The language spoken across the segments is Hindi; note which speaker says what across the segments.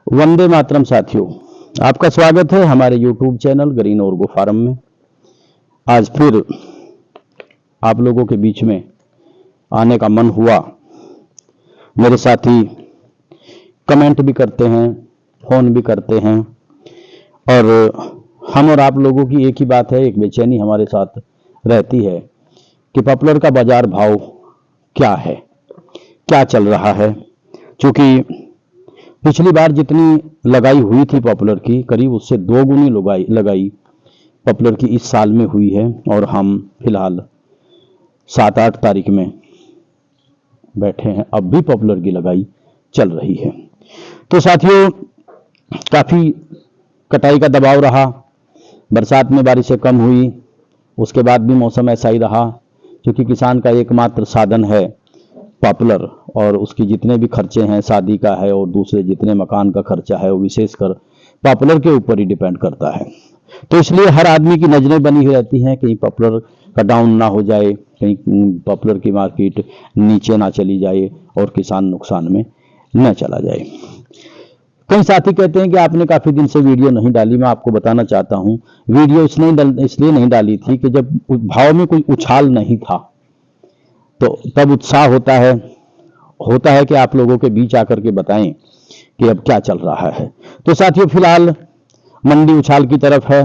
Speaker 1: वंदे मातरम साथियों, आपका स्वागत है हमारे YouTube चैनल ग्रीन ऑर्गो फार्म में। आज फिर आप लोगों के बीच में आने का मन हुआ। मेरे साथी कमेंट भी करते हैं, फोन भी करते हैं और हम और आप लोगों की एक ही बात है, एक बेचैनी हमारे साथ रहती है कि पॉपुलर का बाजार भाव क्या है, क्या चल रहा है। क्योंकि पिछली बार जितनी लगाई हुई थी पॉपुलर की, करीब उससे 2 गुनी लगाई पॉपुलर की इस साल में हुई है। और हम फिलहाल 7-8 तारीख में बैठे हैं, अब भी पॉपुलर की लगाई चल रही है। तो साथियों, काफी कटाई का दबाव रहा। बरसात में बारिशें कम हुई, उसके बाद भी मौसम ऐसा ही रहा। क्योंकि किसान का एकमात्र साधन है पॉपुलर, और उसकी जितने भी खर्चे हैं, शादी का है और दूसरे जितने मकान का खर्चा है, वो विशेषकर पॉपुलर के ऊपर ही डिपेंड करता है। तो इसलिए हर आदमी की नजरें बनी हुई रहती हैं, कहीं पॉपुलर का डाउन ना हो जाए, कहीं पॉपुलर की मार्केट नीचे ना चली जाए और किसान नुकसान में न चला जाए। कई साथी कहते हैं कि आपने काफी दिन से वीडियो नहीं डाली। मैं आपको बताना चाहता हूं, वीडियो इसलिए नहीं डाली थी कि जब भाव में कोई उछाल नहीं था, तो तब उत्साह होता है कि आप लोगों के बीच आकर के बताएं कि अब क्या चल रहा है। तो साथियों, फिलहाल मंडी उछाल की तरफ है।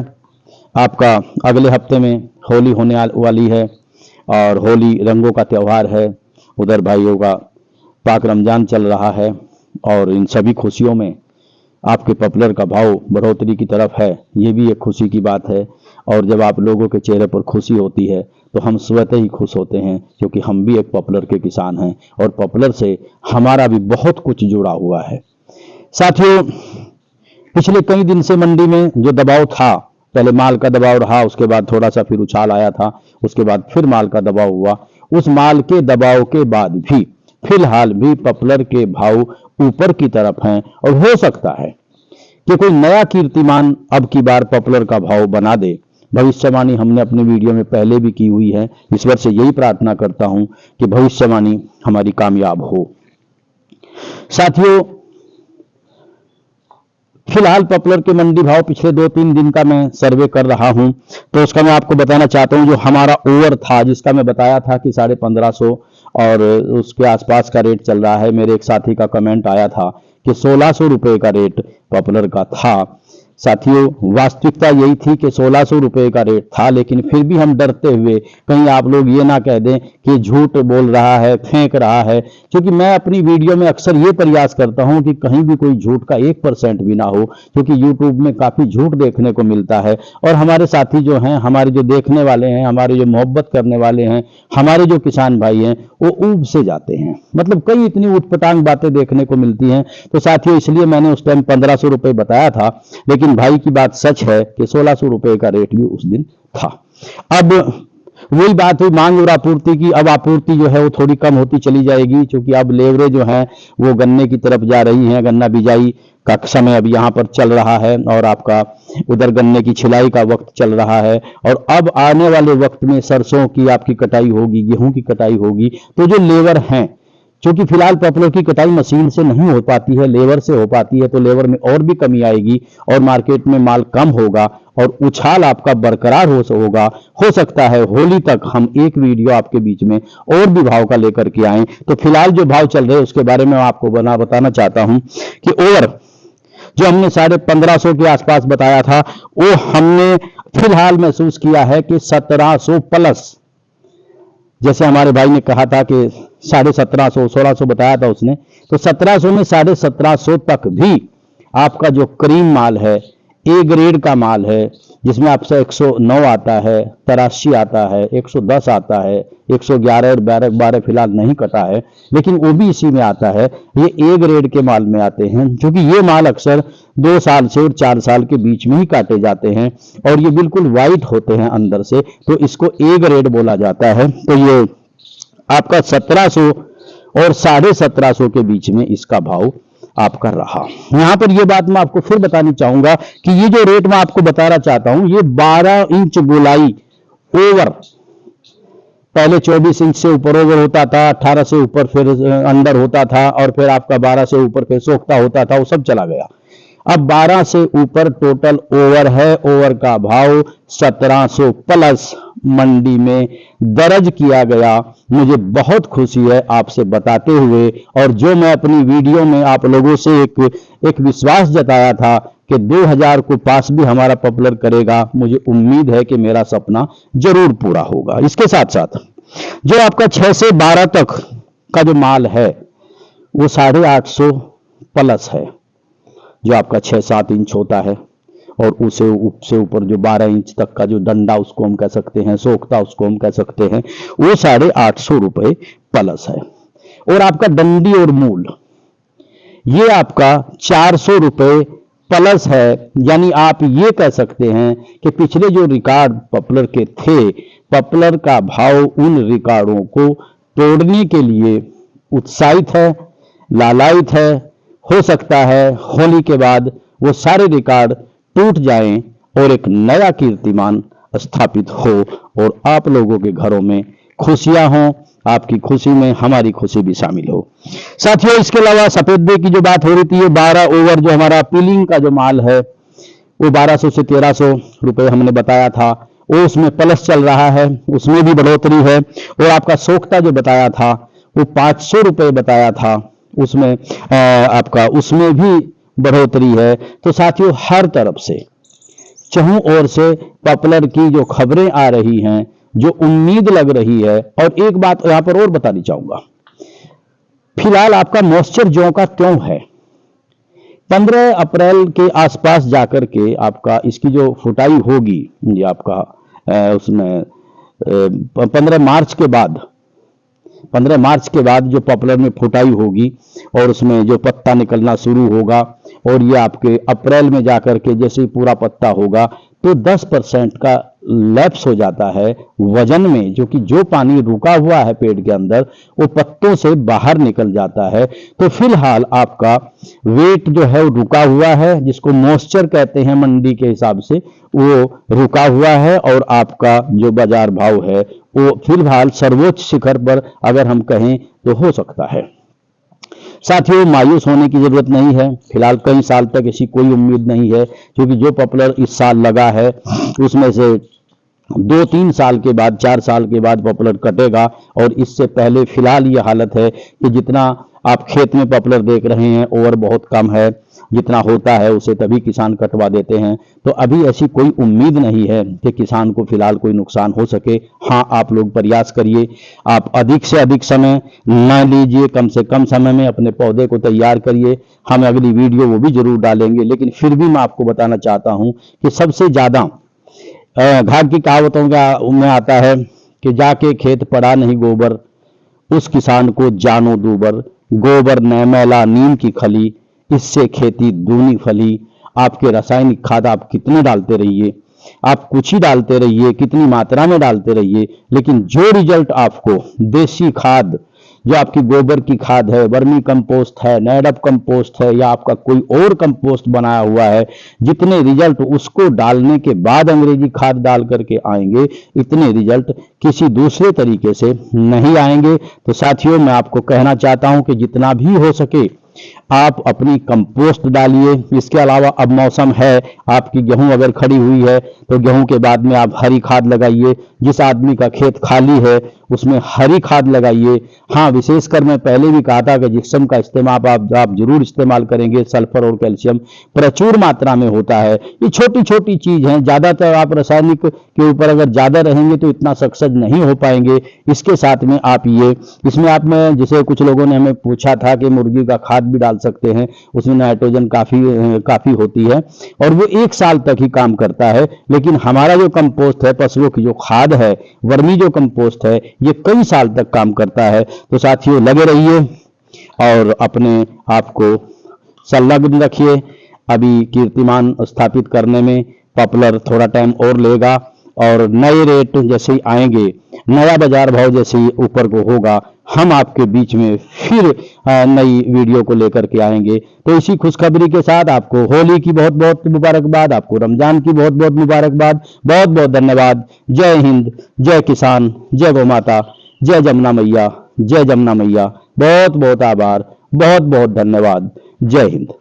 Speaker 1: आपका अगले हफ्ते में होली होने वाली है और होली रंगों का त्यौहार है। उधर भाइयों का पाक रमजान चल रहा है और इन सभी खुशियों में आपके पॉपुलर का भाव बढ़ोतरी की तरफ है। ये भी एक खुशी की बात है। और जब आप लोगों के चेहरे पर खुशी होती है तो हम स्वतः ही खुश होते हैं, क्योंकि हम भी एक पॉपुलर के किसान हैं और पॉपुलर से हमारा भी बहुत कुछ जुड़ा हुआ है। साथियों, पिछले कई दिन से मंडी में जो दबाव था, पहले माल का दबाव रहा, उसके बाद थोड़ा सा फिर उछाल आया था, उसके बाद फिर माल का दबाव हुआ। उस माल के दबाव के बाद भी फिलहाल भी पॉपुलर के भाव ऊपर की तरफ हैं और हो सकता है कि कोई नया कीर्तिमान अब की बार पॉपुलर का भाव बना दे। भविष्यवाणी हमने अपने वीडियो में पहले भी की हुई है। ईश्वर से यही प्रार्थना करता हूं कि भविष्यवाणी हमारी कामयाब हो। साथियों, फिलहाल पॉपुलर के मंडी भाव पिछले 2-3 दिन का मैं सर्वे कर रहा हूं, तो उसका मैं आपको बताना चाहता हूं। जो हमारा ओवर था, जिसका मैं बताया था कि 1550 और उसके आसपास का रेट चल रहा है, मेरे एक साथी का कमेंट आया था कि 1600 रुपए का रेट पॉपुलर का था। साथियों, वास्तविकता यही थी कि 1600 रुपए का रेट था, लेकिन फिर भी हम डरते हुए, कहीं आप लोग ये ना कह दें कि झूठ बोल रहा है, फेंक रहा है। क्योंकि मैं अपनी वीडियो में अक्सर ये प्रयास करता हूं कि कहीं भी कोई झूठ का 1% भी ना हो, क्योंकि यूट्यूब में काफी झूठ देखने को मिलता है। और हमारे साथी जो हैं, हमारे जो देखने वाले हैं, हमारे जो मोहब्बत करने वाले हैं, हमारे जो किसान भाई हैं, वो ऊब से जाते हैं। मतलब कई इतनी उटपटांग बातें देखने को मिलती हैं। तो साथियों, इसलिए मैंने उस टाइम 1500 रुपए बताया था, लेकिन भाई की बात सच है कि 1600 रुपए का रेट भी उस दिन था। अब वही बात हुई मांग और आपूर्ति की। अब आपूर्ति जो है वो थोड़ी कम होती चली जाएगी, क्योंकि अब लेवरेज जो है वो गन्ने की तरफ जा रही है। गन्ना बिजाई का समय अब यहाँ पर चल रहा है और आपका उधर गन्ने की छिलाई का वक्त चल रहा है। और अब आने वाले वक्त में सरसों की आपकी कटाई होगी, गेहूं की कटाई होगी। तो जो लेबर हैं, क्योंकि फिलहाल पॉपुलर की कटाई मशीन से नहीं हो पाती है, लेबर से हो पाती है, तो लेबर में और भी कमी आएगी और मार्केट में माल कम होगा और उछाल आपका बरकरार होगा। हो सकता है होली तक हम एक वीडियो आपके बीच में और भी भाव का लेकर के आए। तो फिलहाल जो भाव चल रहे हैं उसके बारे में आपको बताना चाहता हूं कि ओवर जो हमने 1550 के आसपास बताया था, वो हमने फिलहाल महसूस किया है कि 1700 प्लस। जैसे हमारे भाई ने कहा था कि 1750 1600 बताया था उसने, तो 1700 में 1750 तक भी आपका जो क्रीम माल है, ए ग्रेड का माल है, जिसमें आपसे 109 आता है, 83 आता है, 110 आता है, 111 और 12 फिलहाल नहीं कटा है, लेकिन वो भी इसी में आता है। ये ए ग्रेड के माल में आते हैं, क्योंकि ये माल अक्सर 2 साल से और 4 साल के बीच में ही काटे जाते हैं और ये बिल्कुल वाइट होते हैं अंदर से, तो इसको ए ग्रेड बोला जाता है। तो ये आपका 1700 और 1750 के बीच में इसका भाव आपका रहा। यहां पर यह बात मैं आपको फिर बतानी चाहूंगा कि ये जो रेट मैं आपको बताना चाहता हूं, ये 12 इंच गोलाई ओवर, पहले 24 इंच से ऊपर ओवर होता था, 18 से ऊपर फिर अंडर होता था और फिर आपका 12 से ऊपर फिर सोखता होता था, वो सब चला गया। अब 12 से ऊपर टोटल ओवर है। ओवर का भाव 1700 प्लस मंडी में दर्ज किया गया। मुझे बहुत खुशी है आपसे बताते हुए, और जो मैं अपनी वीडियो में आप लोगों से एक विश्वास जताया था कि 2000 को पास भी हमारा पॉपुलर करेगा, मुझे उम्मीद है कि मेरा सपना जरूर पूरा होगा। इसके साथ साथ जो आपका 6 से 12 तक का जो माल है वो 850 प्लस है। जो आपका 6-7 इंच होता है और उससे ऊपर जो 12 इंच तक का जो डंडा उसको हम कह सकते हैं, सोखता उसको हम कह सकते हैं, वो 850 रुपए प्लस है। और आपका डंडी और मूल ये आपका 400 रुपए प्लस है। यानी आप ये कह सकते हैं कि पिछले जो रिकॉर्ड पॉपुलर के थे, पॉपुलर का भाव उन रिकॉर्डों को तोड़ने के लिए उत्साहित है, लालायित है। हो सकता है होली के बाद वो सारे रिकॉर्ड टूट जाएं और एक नया कीर्तिमान स्थापित हो और आप लोगों के घरों में खुशियां हों। आपकी खुशी में हमारी खुशी भी शामिल हो। साथियों, इसके अलावा सफेदे की जो बात हो रही थी, 12 ओवर जो हमारा पीलिंग का जो माल है वो 1200 से 1300 रुपए हमने बताया था, वो उसमें प्लस चल रहा है, उसमें भी बढ़ोतरी है। और आपका सोखता जो बताया था वो 500 रुपए बताया था, उसमें आपका उसमें भी बढ़ोतरी है। तो साथियों, हर तरफ से चहुं ओर से पॉपुलर की जो खबरें आ रही हैं, जो उम्मीद लग रही है। और एक बात यहां पर और बतानी चाहूंगा, फिलहाल आपका मॉइस्चर जौ का त्यों है। 15 अप्रैल के आसपास जाकर के आपका इसकी जो फुटाई होगी, ये आपका उसमें 15 मार्च के बाद जो पॉपुलर में फुटाई होगी और उसमें जो पत्ता निकलना शुरू होगा, और ये आपके अप्रैल में जाकर के जैसे ही पूरा पत्ता होगा तो 10% का लैप्स हो जाता है वजन में, जो कि जो पानी रुका हुआ है पेड़ के अंदर वो पत्तों से बाहर निकल जाता है। तो फिलहाल आपका वेट जो है वो रुका हुआ है, जिसको मॉइस्चर कहते हैं मंडी के हिसाब से, वो रुका हुआ है। और आपका जो बाजार भाव है वो फिलहाल सर्वोच्च शिखर पर अगर हम कहें तो हो सकता है। साथियों, मायूस होने की जरूरत नहीं है। फिलहाल कई साल तक ऐसी कोई उम्मीद नहीं है, क्योंकि जो पॉपुलर इस साल लगा है उसमें से 2-3 साल के बाद, 4 साल के बाद पॉपुलर कटेगा। और इससे पहले फिलहाल ये हालत है कि जितना आप खेत में पॉपुलर देख रहे हैं ओवर बहुत कम है, जितना होता है उसे तभी किसान कटवा देते हैं। तो अभी ऐसी कोई उम्मीद नहीं है कि किसान को फिलहाल कोई नुकसान हो सके। हाँ, आप लोग प्रयास करिए, आप अधिक से अधिक समय न लीजिए, कम से कम समय में अपने पौधे को तैयार करिए। हम अगली वीडियो वो भी जरूर डालेंगे, लेकिन फिर भी मैं आपको बताना चाहता हूं कि सबसे ज्यादा घाट की कहावतों का उनमें आता है कि जाके खेत पड़ा नहीं गोबर, उस किसान को जानो दूबर। गोबर न मैला नीम की खली, इससे खेती दूनी फली। आपके रासायनिक खाद आप कितने डालते रहिए, आप कुछ ही डालते रहिए, कितनी मात्रा में डालते रहिए, लेकिन जो रिजल्ट आपको देसी खाद, जो आपकी गोबर की खाद है, वर्मी कंपोस्ट है, नैडप कंपोस्ट है, या आपका कोई और कंपोस्ट बनाया हुआ है, जितने रिजल्ट उसको डालने के बाद अंग्रेजी खाद डाल करके आएंगे, इतने रिजल्ट किसी दूसरे तरीके से नहीं आएंगे। तो साथियों, मैं आपको कहना चाहता हूं कि जितना भी हो सके आप अपनी कंपोस्ट डालिए। इसके अलावा अब मौसम है, आपकी गेहूं अगर खड़ी हुई है तो गेहूं के बाद में आप हरी खाद लगाइए। जिस आदमी का खेत खाली है उसमें हरी खाद लगाइए। हाँ, विशेषकर मैं पहले भी कहा था कि जिप्सम का इस्तेमाल आप जरूर इस्तेमाल करेंगे। सल्फर और कैल्शियम प्रचुर मात्रा में होता है। ये छोटी छोटी चीज है, ज्यादातर आप रासायनिक के ऊपर अगर ज्यादा रहेंगे तो इतना सक्सेस नहीं हो पाएंगे। इसके साथ में आप ये इसमें आप में जैसे कुछ लोगों ने हमें पूछा था कि मुर्गी का खाद भी डाल सकते हैं, उसमें नाइट्रोजन काफी होती है और वो 1 साल तक ही काम करता है। लेकिन हमारा जो कंपोस्ट है, पशुओं की जो खाद है, वर्मी जो कंपोस्ट है, ये कई साल तक काम करता है। तो साथियों, लगे रहिए और अपने आप को संलग्न रखिए। अभी कीर्तिमान स्थापित करने में पॉपुलर थोड़ा टाइम और लेगा और नए रेट जैसे ही आएंगे, नया बाजार भाव जैसे ही ऊपर को होगा, हम आपके बीच में फिर नई वीडियो को लेकर के आएंगे। तो इसी खुशखबरी के साथ आपको होली की बहुत बहुत मुबारकबाद, आपको रमजान की बहुत बहुत मुबारकबाद। बहुत बहुत धन्यवाद। जय हिंद, जय किसान, जय गौ माता, जय जमुना मैया, जय जमुना मैया। बहुत बहुत आभार, बहुत बहुत धन्यवाद। जय हिंद।